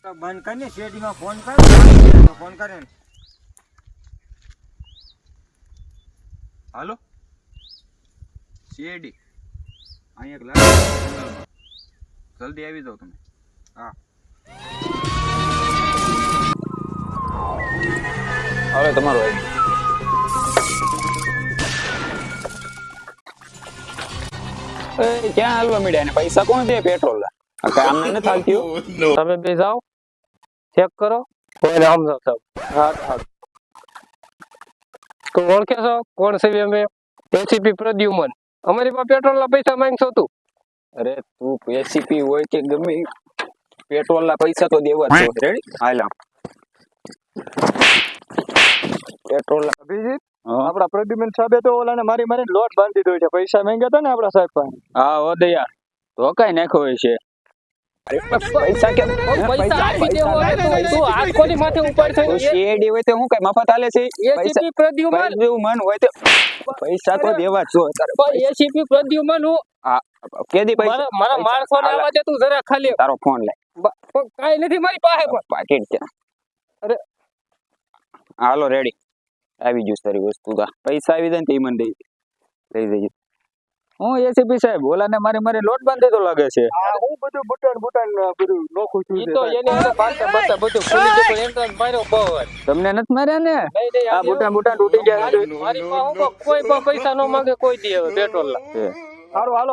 તો બંધ કરીને શેરડીમાં ફોન કર, ફોન કરે ને. હાલો શેરડી અહીંયા એક લાગે જંગલમાં. જલ્દી આવી જાઓ તમે. હા હવે તમારો આવી ક્યાં હાલવા મળ્યા ને પૈસા કોણ દે પેટ્રોલ કામ નથી ચાલતી. તમે બે જાઓ ચેક કરો કોઈને સમજો સબ. હા હા કોઈ ઓળખે છો કોણ છે અમે? એસીપી પ્રદ્યુમન. અમારી પાસે પેટ્રોલ ના પૈસા માંગશો તું? અરે તું એસીપી હોય કે ગમે પેટ્રોલ ના પૈસા તો દેવા જ છે. રેડી હાલ પેટ્રોલ અભિજીત આપડા પ્રદ્યુમન સાહેબે તો ઓલાને મારી મારી લોટ બાંધી દીધો છે. પૈસા માંગ્યા હતા ને આપડા સાહેબ પાસે. હા હો દયા તો કઈ નાખો હોય છે. પૈસા કે પૈસા આપી દેવો હોય તો તું હાથ કોની માથે ઉપાડ થઈ? શેરડી હોય તો હું કઈ મફત આલે છે? એસીપી પ્રદ્યુમન મન હોય તો પૈસા તો દેવા જ છો. એસીપી પ્રદ્યુમન હું કેદી પૈસા મારા માણસો ને આવવા દે તું જરા ખાલી. તારો ફોન લે. કાઈ નથી મારી પાસે પણ પાકીટ છે. અરે હાલો રેડી આવી ગયું તારી વસ્તુ. પૈસા આવી જાય ને તે મને લઈ જઈએ. હું એસીપી સાહેબ ઓલાને મારી લોટ બાંધી તો લાગે છે. હું બધું બટન બધું નોખું છું. ઈ તો એની અંદર પાછા બતા બધું ખુલી ગયું. એન્ટ્રન્સ માર્યો બહુ. તમને નથી માર્યા ને? નહીં આ બટન તૂટી ગયા. મારી પાસે કોઈ પણ પૈસા ન માંગે કોઈ દી હવે પેટ્રોલ ના. હાલો હાલો